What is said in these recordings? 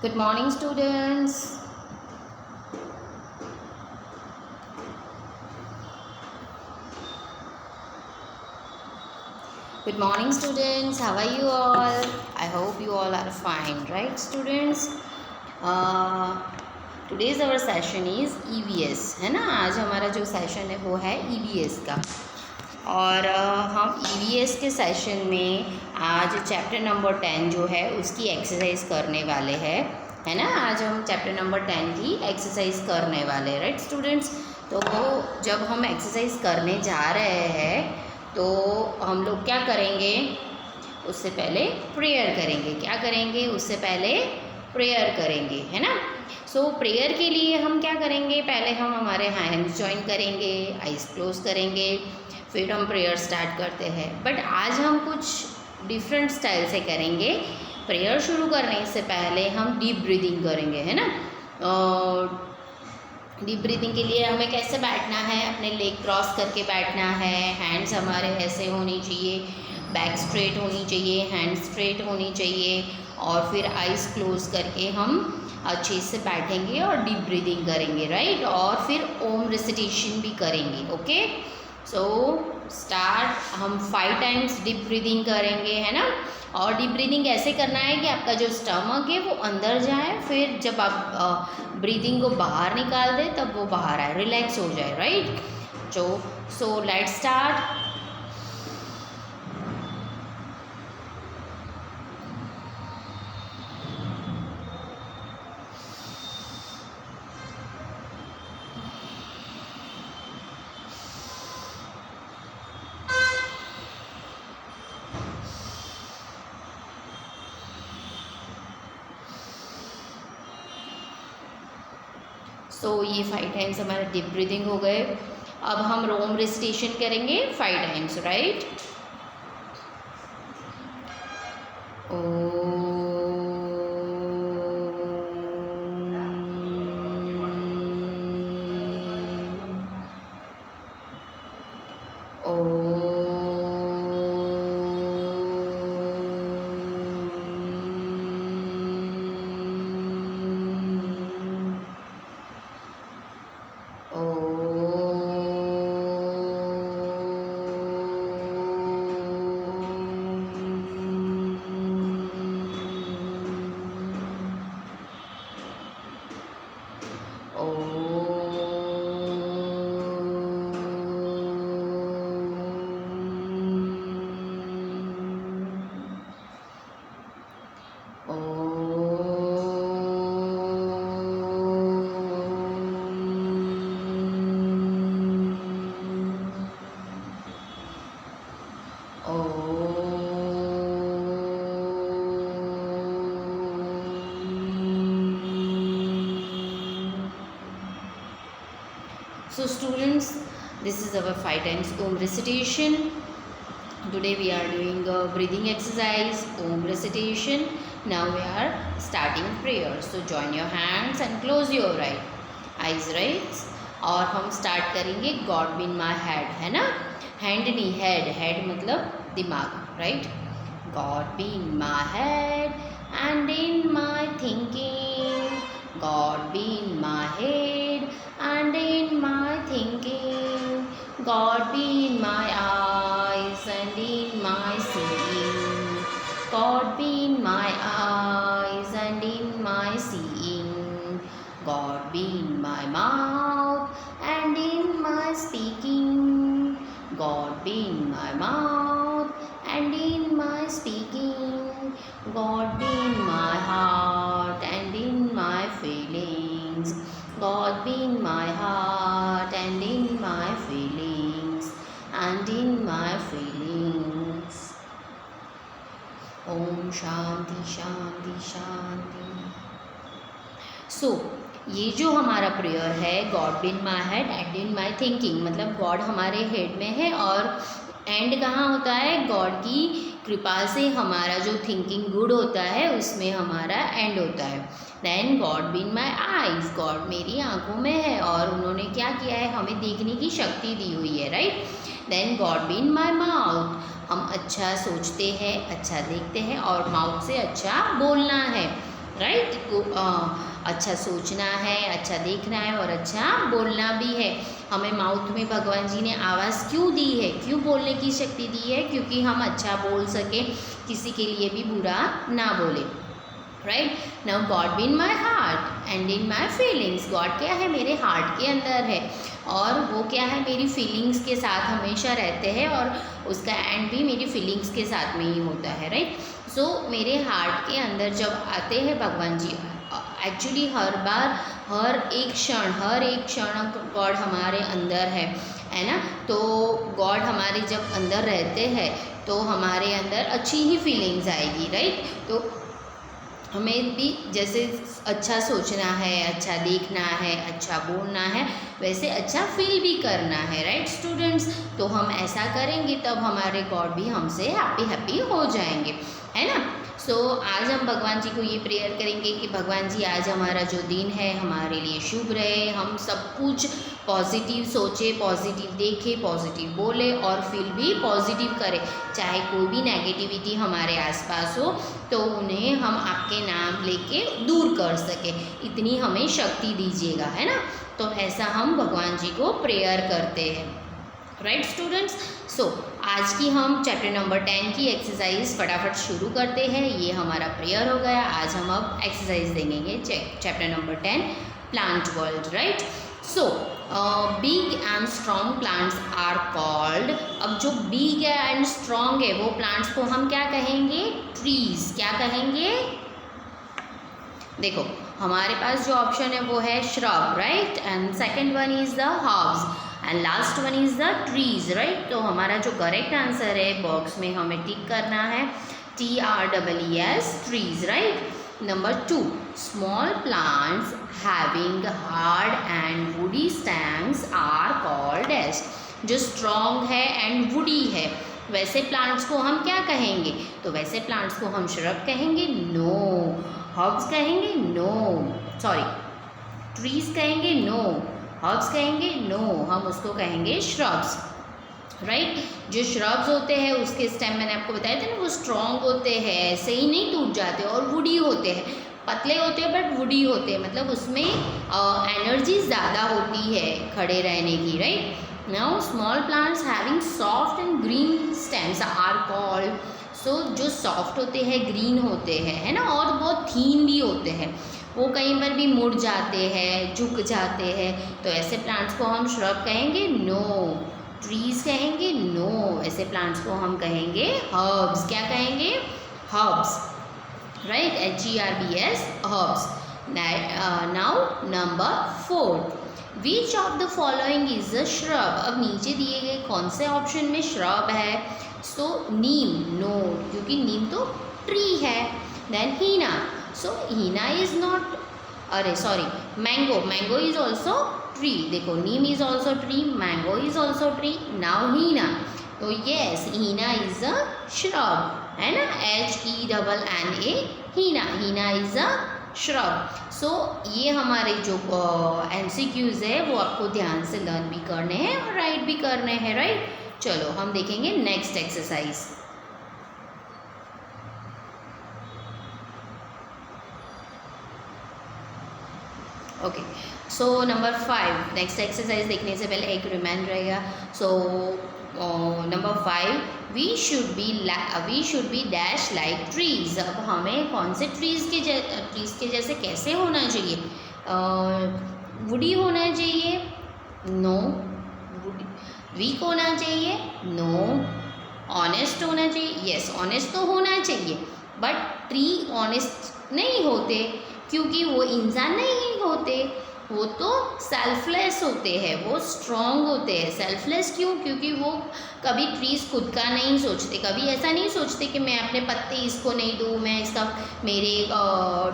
Good morning, students. Good morning, students. How are you all? I hope you all are fine, right, students? Today's our session is EVS, है ना। आज हमारा जो session है वो है EVS का। और हम EVS के सेशन में आज चैप्टर नंबर 10 जो है उसकी एक्सरसाइज करने वाले हैं, है ना। आज हम चैप्टर नंबर 10 की एक्सरसाइज करने वाले हैं, राइट स्टूडेंट्स। तो जब हम एक्सरसाइज करने जा रहे हैं तो हम लोग क्या करेंगे, उससे पहले प्रेयर करेंगे। क्या करेंगे? उससे पहले प्रेयर करेंगे, है ना। सो प्रेयर के लिए हम क्या करेंगे, पहले हम हमारे हैंड्स जॉइन करेंगे, आइज़ क्लोज करेंगे, फिर हम प्रेयर स्टार्ट करते हैं। बट आज हम कुछ डिफरेंट स्टाइल से करेंगे। प्रेयर शुरू करने से पहले हम डीप ब्रीदिंग करेंगे, है ना। डीप ब्रीदिंग के लिए हमें कैसे बैठना है, अपने लेग क्रॉस करके बैठना है, हैंड्स हमारे ऐसे होनी चाहिए, बैक स्ट्रेट होनी चाहिए, हैंड स्ट्रेट होनी चाहिए, और फिर आइज़ क्लोज करके हम अच्छे से बैठेंगे और डीप ब्रीदिंग करेंगे, राइट। और फिर ओम रिसिटेशन भी करेंगे, ओके। So start. हम 5 टाइम्स डीप ब्रीदिंग करेंगे, है ना। और डीप ब्रीदिंग ऐसे करना है कि आपका जो स्टमक है वो अंदर जाए, फिर जब आप ब्रीदिंग को बाहर निकाल दें तब वो बाहर आए, रिलैक्स हो जाए, right. So let's start. So ये 5 टाइम्स हमारा डीप ब्रीदिंग हो गए। अब हम ओम रिसिटेशन करेंगे 5 times, right. So students, this is our 5 times Om recitation. Today we are doing a breathing exercise, Om recitation. Now we are starting prayer. So join your hands and close your eyes, right? और हम start करेंगे God be in my head, है ना। Hand नहीं, head. Head मतलब दिमाग, right. God be in my head and in my thinking, God be in my head and in my thinking, God be in my eyes and in my seeing, God be in my eyes and in my seeing, God be in my mouth and in my speaking, God be in my mouth and in my speaking, God be in my heart and in my feelings, God be in my heart and in my feelings and in my feelings. Om Shanti Shanti Shanti. So ये जो हमारा prayer है, God be in my head and in my thinking, मतलब God हमारे head में है और and कहाँ होता है, गॉड की कृपा से हमारा जो थिंकिंग गुड होता है उसमें हमारा एंड होता है। Then God be in my eyes, God मेरी आंखों में है और उन्होंने क्या किया है, हमें देखने की शक्ति दी हुई है, right. Then God be in my mouth, हम अच्छा सोचते हैं, अच्छा देखते हैं और माउथ से अच्छा बोलना है, राइट। अच्छा सोचना है, अच्छा देखना है और अच्छा बोलना भी है। हमें माउथ में भगवान जी ने आवाज़ क्यों दी है, क्यों बोलने की शक्ति दी है? क्योंकि हम अच्छा बोल सकें, किसी के लिए भी बुरा ना बोले, right. Now God be in my heart and in my feelings. God क्या है? मेरे हार्ट के अंदर है, और वो क्या है? मेरी फीलिंग्स के साथ हमेशा रहते हैं, और उसका एंड भी मेरी फीलिंग्स के साथ में ही होता है, राइट। सो मेरे हार्ट के अंदर जब आते हैं भगवान जी, एक्चुअली हर बार, हर एक क्षण गॉड हमारे अंदर है ना। तो गॉड हमारे जब अंदर रहते हैं तो हमारे अंदर अच्छी ही फीलिंग्स आएगी, राइट। तो हमें भी जैसे अच्छा सोचना है, अच्छा देखना है, अच्छा बोलना है, वैसे अच्छा फील भी करना है, राइट स्टूडेंट्स। तो हम ऐसा करेंगे तब हमारे गॉड भी हमसे हैप्पी हो जाएंगे, है ना। सो आज हम भगवान जी को ये प्रेयर करेंगे कि भगवान जी आज हमारा जो दिन है हमारे लिए शुभ रहे, हम सब कुछ पॉजिटिव सोचे, पॉजिटिव देखे, पॉजिटिव बोले और फील भी पॉजिटिव करें। चाहे कोई भी नेगेटिविटी हमारे आसपास हो तो उन्हें हम आपके नाम लेके दूर कर सके, इतनी हमें शक्ति दीजिएगा, है ना। तो ऐसा हम भगवान जी को प्रेयर करते हैं, राइट स्टूडेंट्स। सो आज की हम चैप्टर नंबर 10 की एक्सरसाइज फटाफट शुरू करते हैं। ये हमारा प्रेयर हो गया। आज हम अब एक्सरसाइज देंगे chapter number 10 plant world, right. So big and strong plants are called. अब जो बिग एंड स्ट्रॉन्ग है वो प्लांट्स को हम क्या कहेंगे? ट्रीज। क्या कहेंगे? देखो हमारे पास जो ऑप्शन है वो है shrub, right, and second one is the herbs and last one is the trees, right. तो हमारा जो करेक्ट आंसर है बॉक्स में हमें टिक करना है TREES, trees, right. Number 2, small plants having hard and woody stems are called as. जो strong है एंड वुडी है वैसे प्लांट्स को हम क्या कहेंगे? तो वैसे प्लांट्स को हम श्रब कहेंगे? नो। हर्ब्स कहेंगे? नो। सॉरी, ट्रीज कहेंगे? नो। हर्ब्स कहेंगे? नो। हम उसको कहेंगे श्रब्स, राइट। जो श्रब्स होते हैं उसके स्टेम मैंने आपको बताया था ना, वो स्ट्रॉन्ग होते हैं, ऐसे ही नहीं टूट जाते, और वुडी होते हैं, पतले होते हैं बट वुडी होते हैं, मतलब उसमें एनर्जी ज़्यादा होती है खड़े रहने की, right. Now small plants having soft and green stems are called. So जो सॉफ्ट होते हैं, ग्रीन होते हैं, है ना, और बहुत थीन भी होते हैं, वो कहीं पर भी मुड़ जाते हैं, झुक जाते हैं, तो ऐसे प्लांट्स को हम श्रब कहेंगे? नो। ट्रीज कहेंगे? नो। ऐसे प्लांट्स को हम कहेंगे हर्ब्स। क्या कहेंगे? Herbs, right, HERBS, herbs. Now number 4, which of the following is a shrub. अब नीचे दिए गए कौन से ऑप्शन में श्रब है? सो नीम, नो, क्योंकि नीम तो ट्री है। Then heena, so heena is not, अरे sorry, mango, mango is also tree. देखो neem is also tree, mango is also tree. Now heena, तो yes, heena is a shrub, है ना, HENNA, heena, heena is a shrub. So ये हमारे जो MCQs है वो आपको ध्यान से लर्न भी करने हैं और राइट भी करने हैं, राइट। चलो हम देखेंगे next exercise. Okay, so number 5, next exercise देखने से पहले एक रिमाइंड रहेगा। So number 5, we should be dash like trees. अब हमें कौन से ट्रीज के जैसे कैसे होना चाहिए? वुडी होना चाहिए? नो। वीक होना चाहिए? नो। ऑनेस्ट होना चाहिए? यस, ऑनेस्ट तो होना चाहिए, बट ट्री ऑनेस्ट नहीं होते क्योंकि वो इंसान नहीं होते, वो तो सेल्फलेस होते हैं, वो स्ट्रॉन्ग होते हैं। सेल्फलेस क्यों? क्योंकि वो कभी ट्रीज खुद का नहीं सोचते, कभी ऐसा नहीं सोचते कि मैं अपने पत्ते इसको नहीं दूँ, मैं इसका मेरे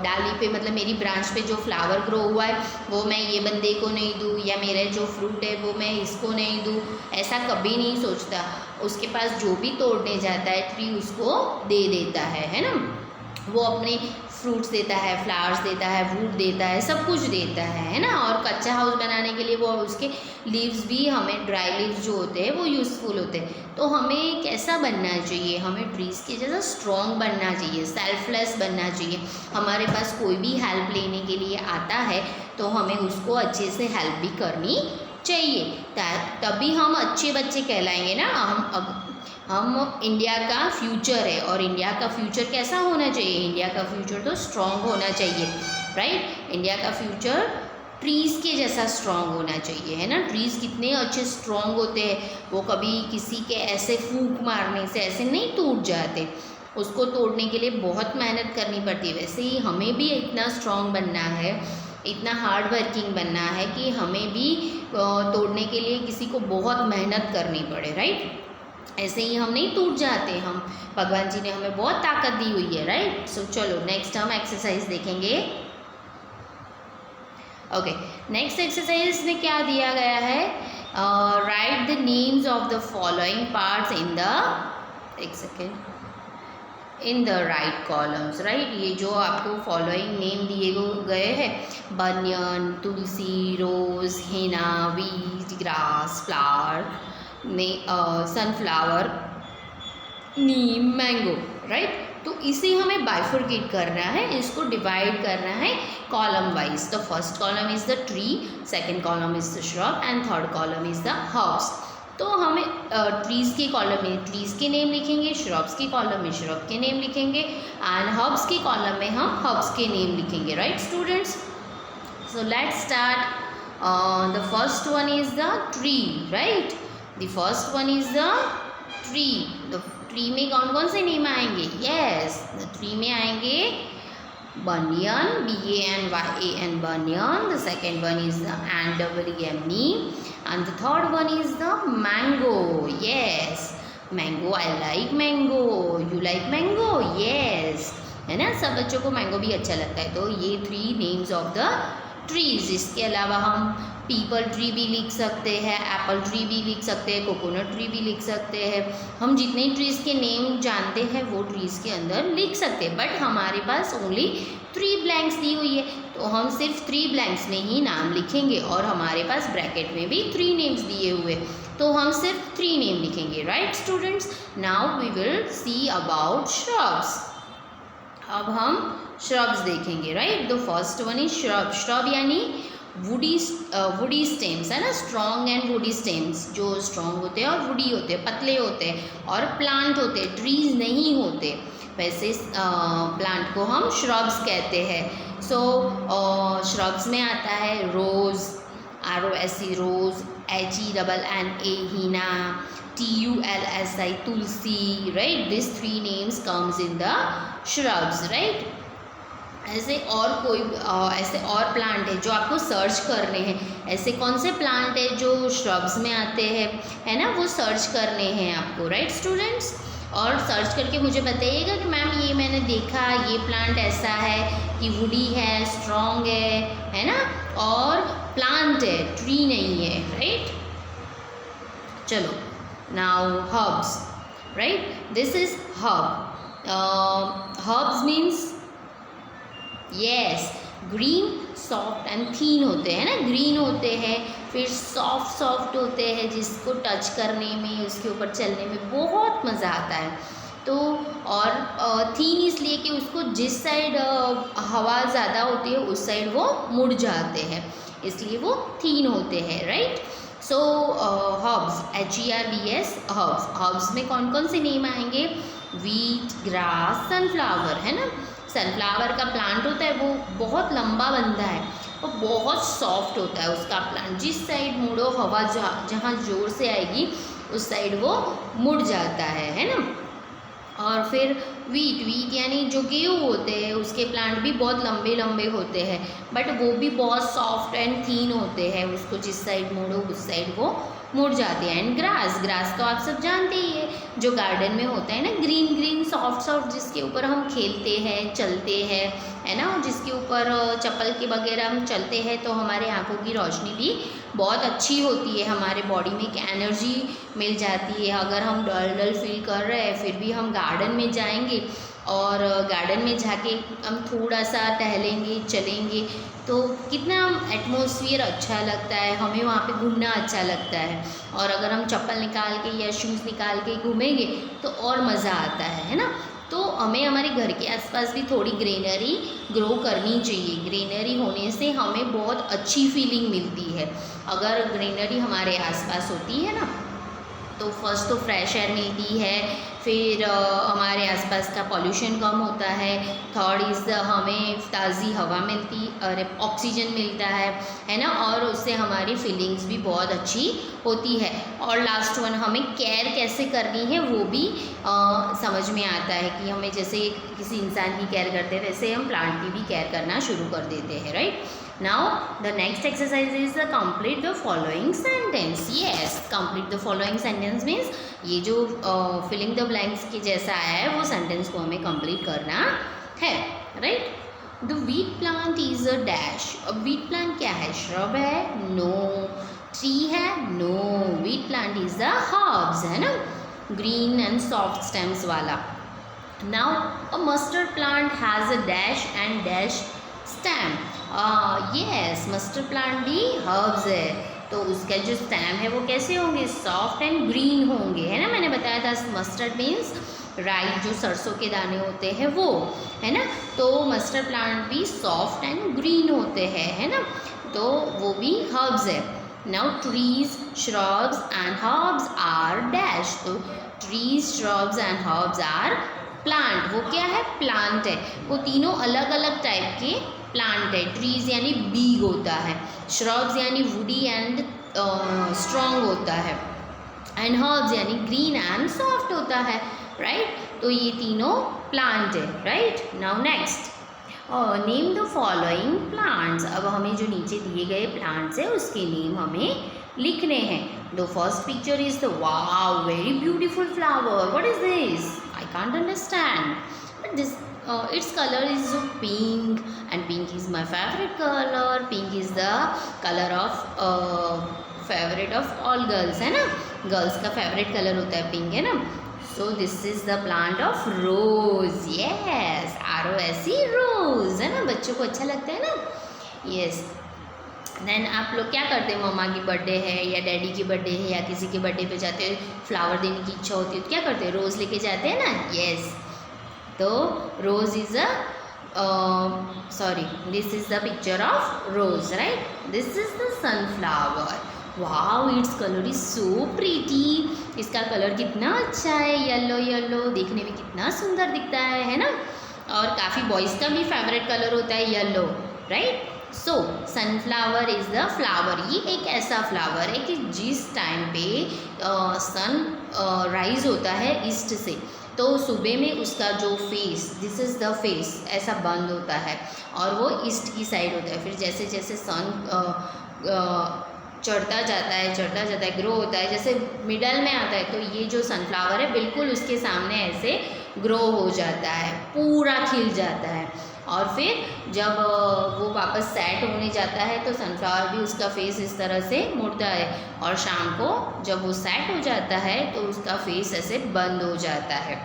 डाली पे, मतलब मेरी ब्रांच पे जो फ्लावर ग्रो हुआ है वो मैं ये बंदे को नहीं दूँ, या मेरे जो फ्रूट है वो मैं इसको नहीं दूँ, ऐसा कभी नहीं सोचता। उसके पास जो भी तोड़ने जाता है ट्री उसको दे देता है ना। वो अपने फ्रूट्स देता है, फ्लावर्स देता है, वुड देता है, सब कुछ देता है ना। और कच्चा हाउस बनाने के लिए वो उसके लीव्स भी, हमें ड्राई लीव्स जो होते हैं वो यूज़फुल होते हैं। तो हमें कैसा बनना चाहिए, हमें ट्रीज़ के जैसा स्ट्रॉन्ग बनना चाहिए, सेल्फलेस बनना चाहिए। हमारे पास कोई भी हेल्प लेने के लिए आता है तो हमें उसको अच्छे से हेल्प भी करनी चाहिए, तभी हम अच्छे बच्चे कहलाएंगे ना। हम इंडिया का फ्यूचर है, और इंडिया का फ्यूचर कैसा होना चाहिए, इंडिया का फ्यूचर तो स्ट्रॉन्ग होना चाहिए, राइट। इंडिया का फ्यूचर ट्रीज़ के जैसा स्ट्रॉन्ग होना चाहिए, है ना। ट्रीज़ कितने अच्छे स्ट्रॉन्ग होते हैं, वो कभी किसी के ऐसे फूंक मारने से ऐसे नहीं टूट जाते, उसको तोड़ने के लिए बहुत मेहनत करनी पड़ती है। वैसे ही हमें भी इतना स्ट्रॉन्ग बनना है, इतना हार्ड वर्किंग बनना है कि हमें भी तोड़ने के लिए किसी को बहुत मेहनत करनी पड़े, राइट। ऐसे ही हम नहीं टूट जाते, हम भगवान जी ने हमें बहुत ताकत दी हुई है, राइट। सो चलो नेक्स्ट हम एक्सरसाइज देखेंगे। ओके, नेक्स्ट एक्सरसाइज में क्या दिया गया है, right the names of the following parts in the, एक second, in the right columns, right. ये जो आपको फॉलोइंग नेम दिए गए हैं, banyan, tulsi, rose, hina, wheat, grass, flower, sunflower, neem, mango, right. तो इसे हमें बाइफरकेट करना है, इसको डिवाइड करना है column wise. The first column is the tree, second column is the shrub and third column is the herbs. तो हमें ट्रीज़ के कॉलम में ट्रीज़ के नेम लिखेंगे, श्रब्स के कॉलम में श्रब के नेम लिखेंगे, एंड हर्ब्स के कॉलम में हम हर्ब्स के नेम लिखेंगे, right students. So let's start. The first one is the tree, right. The first one is the tree. The tree में कौन कौन से नेम आएंगे, यस, द ट्री में आएंगे बनियन, BANYAN, banyan. The second one is the ANDEEM, Neem, and the third one is the mango, yes, mango, I like mango, you like mango, yes, है ना। सब बच्चों को मैंगो भी अच्छा लगता है। तो ये 3 नेम्स ऑफ द ट्रीज़। इसके अलावा हम पीपल ट्री भी लिख सकते हैं, एप्पल ट्री भी लिख सकते हैं, कोकोनट ट्री भी लिख सकते हैं। हम जितने ट्रीज़ के नेम जानते हैं वो ट्रीज़ के अंदर लिख सकते हैं, बट हमारे पास ओनली 3 ब्लैंक्स दी हुई है, तो हम सिर्फ 3 ब्लैंक्स में ही नाम लिखेंगे, और हमारे पास ब्रैकेट में भी 3 नेम्स दिए हुए, तो हम सिर्फ 3 नेम लिखेंगे, right students. Now we will see about shrubs. अब हम श्रब्स देखेंगे, right. The first one is shrub. Shrub यानी वुडी स्टेम्स, है ना, स्ट्रॉन्ग एंड वुडी स्टेम्स, जो स्ट्रॉन्ग होते हैं और वुडी होते हैं, पतले होते हैं, और प्लांट होते हैं, ट्रीज नहीं होते। वैसे प्लांट को हम श्रब्स कहते हैं। सो श्रब्स में आता है rose, ROSE rose, HENNA, henna, TULSI tulsi, right. This 3 names comes in the shrubs, right. ऐसे और कोई ऐसे और प्लांट है जो आपको सर्च करने हैं। ऐसे कौन से प्लांट है जो श्रब्स में आते हैं, है ना, वो सर्च करने हैं आपको, राइट स्टूडेंट्स। और सर्च करके मुझे बताइएगा कि मैम ये मैंने देखा, ये प्लांट ऐसा है कि वुडी है, स्ट्रॉन्ग है ना, और प्लांट है, ट्री नहीं है, राइट। चलो now herbs, right. This is herb. Herbs means, yes, green, soft and थीन होते हैं ना, ग्रीन होते हैं, फिर सॉफ्ट होते हैं, जिसको टच करने में, उसके ऊपर चलने में बहुत मज़ा आता है। तो और थीन इसलिए कि उसको जिस साइड हवा ज़्यादा होती है उस साइड वो मुड़ जाते हैं, इसलिए वो थीन होते हैं, राइट। सो हर्ब्स, HERBS, हर्ब्स। हर्ब्स में कौन कौन से नेम आएंगे, वीट, ग्रास, सनफ्लावर, है ना। सनफ्लावर का प्लांट होता है वो बहुत लंबा बनता है, वो बहुत सॉफ्ट होता है उसका प्लांट, जिस साइड मुड़ो हवा जहाँ जोर से आएगी उस साइड वो मुड़ जाता है ना। और फिर वीट यानी जो गेहूँ होते हैं उसके प्लांट भी बहुत लंबे लंबे होते हैं, बट वो भी बहुत सॉफ्ट एंड थीन होते हैं, उसको जिस साइड मोड़ो उस साइड वो मुड़ जाते हैं। एंड ग्रास तो आप सब जानते ही है, जो गार्डन में होता है ना, ग्रीन सॉफ्ट, जिसके ऊपर हम खेलते हैं, चलते हैं, है ना, और जिसके ऊपर चप्पल के बगैर हम चलते हैं तो हमारे आँखों की रोशनी भी बहुत अच्छी होती है, हमारे बॉडी में एक एनर्जी मिल जाती है। अगर हम डल डल फील कर रहे हैं फिर भी हम गार्डन में जाएंगे और गार्डन में जाके हम थोड़ा सा टहलेंगे चलेंगे तो कितना एटमॉस्फेयर अच्छा लगता है, हमें वहाँ पे घूमना अच्छा लगता है। और अगर हम चप्पल निकाल के या शूज़ निकाल के घूमेंगे तो और मज़ा आता है ना। तो हमें हमारे घर के आसपास भी थोड़ी ग्रीनरी ग्रो करनी चाहिए। ग्रीनरी होने से हमें बहुत अच्छी फीलिंग मिलती है। अगर ग्रीनरी हमारे आसपास होती है ना तो फर्स्ट तो फ्रेश एयर मिलती है, फिर हमारे आसपास का पॉल्यूशन कम होता है, थर्ड इज़ हमें ताज़ी हवा मिलती और ऑक्सीजन मिलता है ना, और उससे हमारी फीलिंग्स भी बहुत अच्छी होती है। और लास्ट वन, हमें केयर कैसे करनी है वो भी समझ में आता है कि हमें जैसे किसी इंसान की केयर करते हैं वैसे हम प्लांट की भी केयर करना शुरू कर देते हैं, right. Now the next exercise is the complete the following sentence. Yes, complete the following sentence means ये जो filling the blanks के जैसा आया है वो sentence को हमें complete करना है, right? The wheat plant is a dash. अब wheat plant क्या है? shrub है? No. Tree है? No. Wheat plant is the herbs, है ना, green and soft stems वाला. Now a mustard plant has a dash and dash stem. Yes, mustard plant भी herbs है तो उसका जो स्टेम है वो कैसे होंगे? सॉफ्ट एंड ग्रीन होंगे, है ना। मैंने बताया था मस्टर्ड मीन्स राई, जो सरसों के दाने होते हैं वो, है ना। तो मस्टर्ड प्लांट भी सॉफ्ट एंड ग्रीन होते हैं, है ना, तो वो भी हर्ब्स है। Now trees, shrubs and herbs are dash. तो trees, shrubs and herbs are plant. वो क्या है? प्लांट है। वो तीनों अलग अलग टाइप के प्लांट है। ट्रीज यानी बिग होता है, श्रब्स यानी वुडी एंड स्ट्रॉन्ग होता है, एंड हर्ब्स यानी ग्रीन एंड सॉफ्ट होता है, राइट। तो ये तीनों प्लांट है, right. Now next, name the following plants. अब हमें जो नीचे दिए गए प्लांट्स है उसके नेम हमें लिखने हैं। The first picture is the wow very beautiful flower. What is this? I can't understand, but this its color is pink and pink is my favorite color. Pink is the color of favorite of all girls, है ना। Girls का favourite colour होता है pink, है ना। So this is the plant of rose. Yes, ROSE रोज, है ना। बच्चों को अच्छा लगता है ना। यस। देन आप लोग क्या करते हैं? मम्मा की बर्थडे है या डैडी की बर्थडे है या किसी के बर्थडे पे जाते हैं, फ्लावर देने की इच्छा होती है तो क्या करते हैं? रोज़ लेके जाते हैं ना। यस, तो rose is this is the picture of rose, right. This is the sunflower. Wow, it's colour is so pretty. इसका कलर कितना अच्छा है, येलो येलो, देखने में कितना सुंदर दिखता है ना। और काफ़ी बॉयज़ का भी फेवरेट कलर होता है yellow, right. So sunflower is the flower. ये एक ऐसा फ्लावर है कि जिस टाइम पे सन राइज होता है ईस्ट से तो सुबह में उसका जो face, this is the face, ऐसा बंद होता है और वो ईस्ट की साइड होता है। फिर जैसे जैसे सन चढ़ता जाता है, ग्रो होता है, जैसे मिडल में आता है तो ये जो सनफ्लावर है बिल्कुल उसके सामने ऐसे ग्रो हो जाता है, पूरा खिल जाता है। और फिर जब वो वापस सेट होने जाता है तो सनफ्लावर भी उसका फेस इस तरह से मुड़ता है और शाम को जब वो सेट हो जाता है तो उसका फेस ऐसे बंद हो जाता है।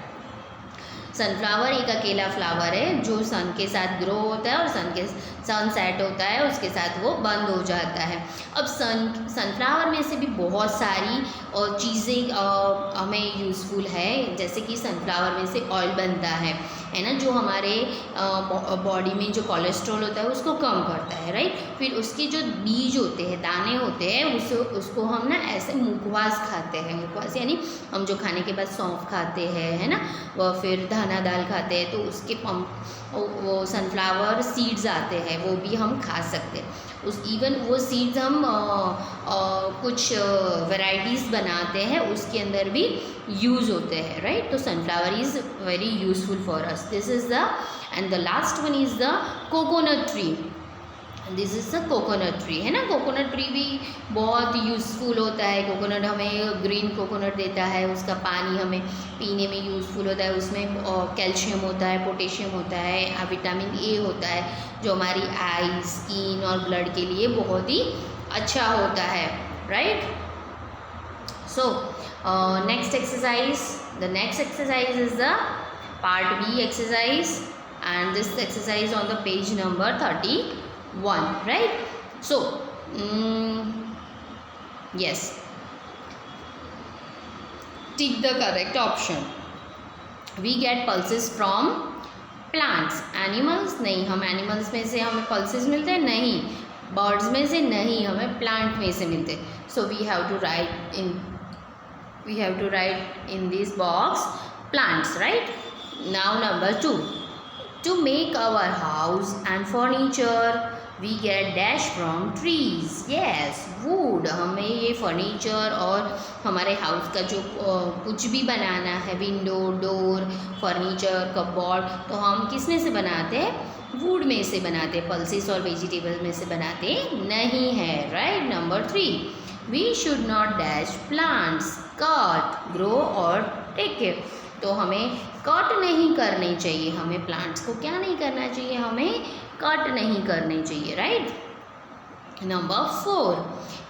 सनफ्लावर एक अकेला फ्लावर है जो सन के साथ ग्रो होता है और सन सेट होता है उसके साथ वो बंद हो जाता है। अब सनफ्लावर में से भी बहुत सारी चीज़ें हमें यूज़फुल है, जैसे कि सनफ्लावर में से ऑयल बनता है ना, जो हमारे बॉडी में जो कोलेस्ट्रॉल होता है उसको कम करता है, राइट। फिर उसके जो बीज होते हैं, दाने होते हैं, उसको हम ना ऐसे मुखवास खाते हैं। मुखवास यानी हम जो खाने के बाद सौंफ खाते हैं, है ना, वह फिर धाना दाल खाते हैं तो उसके वो सनफ्लावर सीड्स आते हैं, वो भी हम खा सकते हैं। इवन वो सीड्स हम कुछ वैरायटीज़ बनाते हैं उसके अंदर भी यूज़ होते हैं, राइट। तो sunflower is very useful for us. This is the end the last one is the coconut tree. This is the coconut tree, है ना। कोकोनट ट्री भी बहुत यूज़फुल होता है। कोकोनट हमें ग्रीन कोकोनट देता है, उसका पानी हमें पीने में यूज़फुल होता है। उसमें कैल्शियम होता है, पोटेशियम होता है, विटामिन ए होता है जो हमारी आई, स्किन और ब्लड के लिए बहुत ही अच्छा होता है, right. So next exercise, the next exercise is the part B exercise, and this exercise on the page number 31, right. So yes, tick the correct option. We get pulses from plants. Animals नहीं, हम animals में से हमें pulses मिलते हैं नहीं, birds में से नहीं, हमें plant में से मिलते हैं. So we have to write in this box plants, right. Now number 2, to make our house and furniture we get dash from trees. Yes, wood. हमें ये फर्नीचर और हमारे हाउस का जो कुछ भी बनाना है, विंडो, डोर, फर्नीचर, कपबोर्ड, तो हम किस में से बनाते हैं, वुड में से बनाते हैं, पल्सेस और वेजिटेबल में से बनाते नहीं है, right. Number 3, we should not dash plants, cut, grow और टेक केयर. तो हमें कट नहीं करनी चाहिए, हमें प्लांट्स को क्या नहीं करना चाहिए, हमें कट नहीं करनी चाहिए, right. Number 4,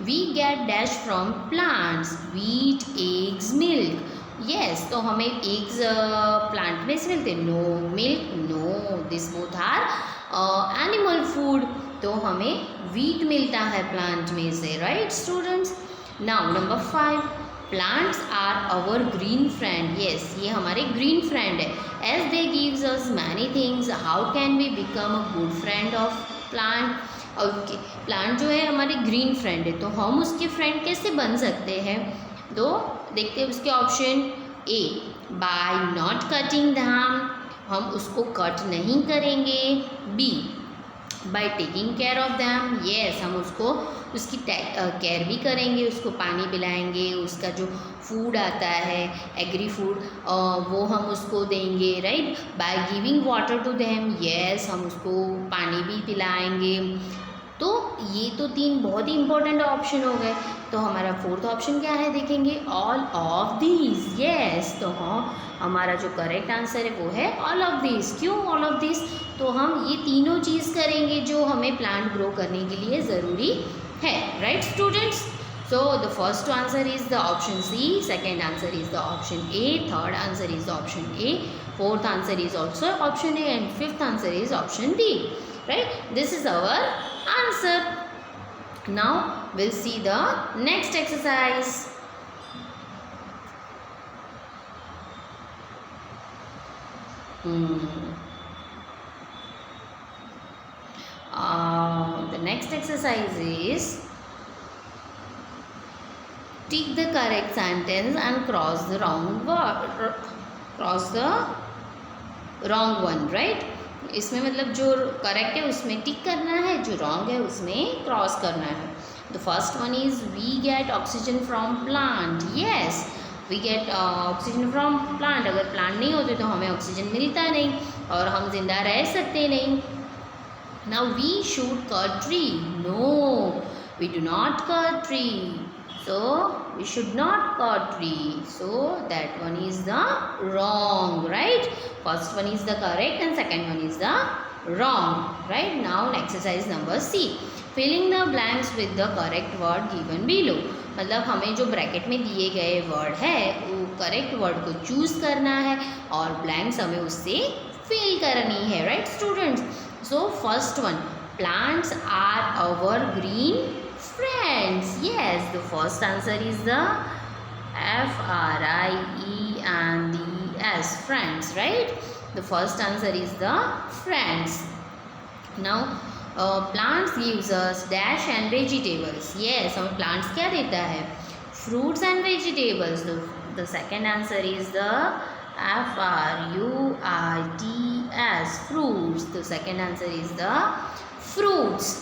we get dash from plants, wheat, eggs, milk. Yes, तो हमें एग्स प्लांट में से मिलते, no, milk no, this both are animal food. तो हमें वीट मिलता है प्लांट में से, right students. Now number 5, plants are our green friend. Yes, ये हमारे ग्रीन फ्रेंड है. As they gives us many things, how can we become a good friend of plant. Okay, plant जो है हमारे ग्रीन फ्रेंड है, तो हम उसके फ्रेंड कैसे बन सकते हैं, तो देखते हैं उसके option. A, by not cutting them, हम उसको कट नहीं करेंगे. B, by taking care of them. Yes, हम उसको उसकी केयर भी करेंगे, उसको पानी पिलाएंगे, उसका जो फूड आता है एग्री फूड वो हम उसको देंगे, right. By giving water to them. Yes, हम उसको पानी भी पिलाएंगे. तो ये तो 3 बहुत ही इंपॉर्टेंट ऑप्शन हो गए. तो हमारा 4th ऑप्शन क्या है देखेंगे, ऑल ऑफ दीज. येस, तो हाँ, हमारा जो करेक्ट आंसर है वो है ऑल ऑफ दिस. क्यों ऑल ऑफ दिस, तो हम ये तीनों चीज़ करेंगे जो हमें प्लांट ग्रो करने के लिए ज़रूरी है, right students. So the first answer is the option C, second answer is the option A, third answer is the option A, fourth answer is also option A, and fifth answer is option D, right. This is our answer. Now we'll see the next exercise. The next exercise is tick the correct sentence and cross the wrong word, cross the wrong one, right. इसमें मतलब जो correct है उसमें टिक करना है, जो wrong है उसमें क्रॉस करना है. The first one is we get oxygen from plant. Yes, we get oxygen from plant. अगर प्लांट नहीं होते तो हमें ऑक्सीजन मिलता नहीं और हम जिंदा रह सकते नहीं. Now we should cut tree. No, we do not cut tree. So we should not cut tree. So that one is the wrong, right. First one is the correct and second one is the wrong, right. Now exercise number C, filling the blanks with the correct word given below. मतलब हमें जो bracket में दिए गए word है वो correct word को choose करना है और ब्लैंक्स हमें उससे फिल करनी है, right students. So first one, plants are our green friends. Yes, the first answer is the friends, friends, right. The first answer is the friends. Now plants gives us dash and vegetables. Yes, हमें plants क्या देता है, fruits and vegetables. The second answer is the fruits, fruits. The second answer is the fruits.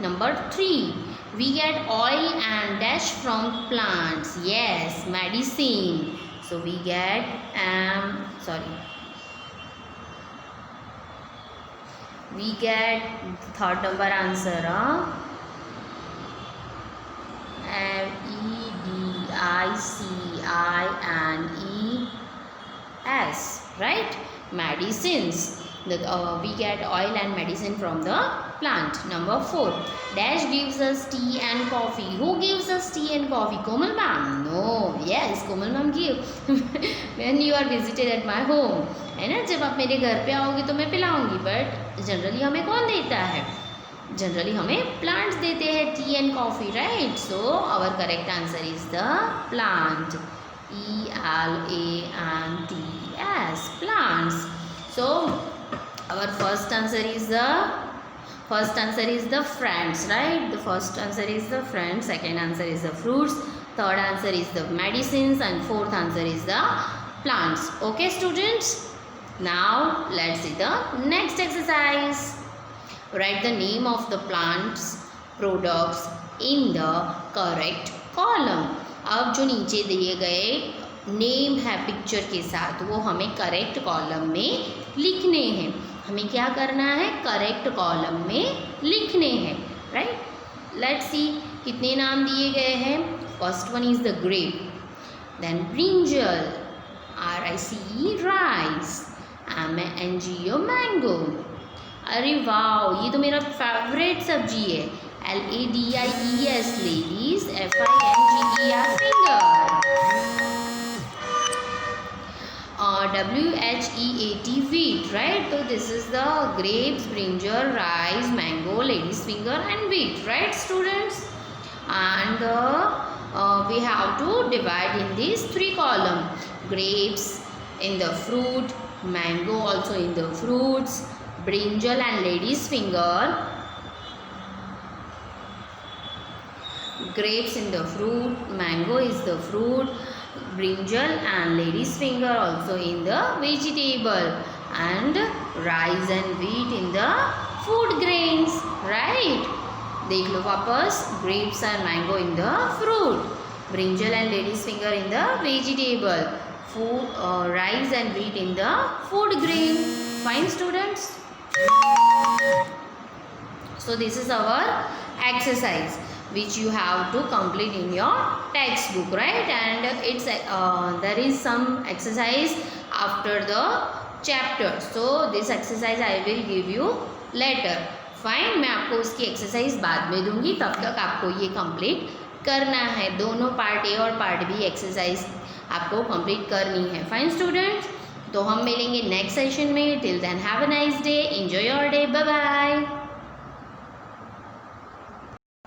Number 3, we get oil and dash from plants. Yes, medicine. So we get we get third number answer, medicines, right. Medicines. We get oil and medicine from the plant. Number 4. Dash gives us tea and coffee. Who gives us tea and coffee? Komal ma'am? No. Yes, Komal ma'am give when you are visited at my home. है ना, जब आप मेरे घर पे आओगे तो मैं पिलाऊंगी, बट जनरली हमें कौन देता है? जनरली हमें प्लांट्स देते हैं tea and coffee, right? So our correct answer is the plant. ELANTS, plants. So our first answer is the friends, right? The first answer is the friends, second answer is the fruits, third answer is the medicines, and fourth answer is the plants. Okay students, now let's see the next exercise. Write the name of the plants products in the correct column. अब जो नीचे दिए गए name है picture के साथ, वो हमें करेक्ट कॉलम में लिखने हैं. हमें क्या करना है? करेक्ट कॉलम में लिखने हैं, राइट? लेट्स सी कितने नाम दिए गए हैं. First one is the grape, then brinjal, RICE rice, MANGO mango. अरे वाह, ये तो मेरा फेवरेट सब्जी है. LADIES ladies, FINGER finger, WHEAT wheat, right? So this is the grapes, brinjal, rice, mango, lady's finger and wheat, right students? And we have to divide in these three columns. Grapes in the fruit, mango also in the fruits, brinjal and lady's finger. Grapes in the fruit, mango is the fruit, brinjal and lady's finger also in the vegetable, and rice and wheat in the food grains, right? देख लो वापस. grapes and mango in the fruit, brinjal and lady's finger in the vegetable, food, rice and wheat in the food grain. Fine students? So this is our exercise which you have to complete in your textbook, right? And it's there is some exercise after the chapter, so this exercise I will give you later. Fine, मैं आपको उसकी exercise बाद में दूंगी, तब तक आपको ये कंप्लीट करना है. दोनों पार्ट ए और पार्ट बी एक्सरसाइज आपको कंप्लीट करनी है. फाइन स्टूडेंट्स, तो हम मिलेंगे नेक्स्ट सेशन में. Till then have a nice day, enjoy your day, bye bye.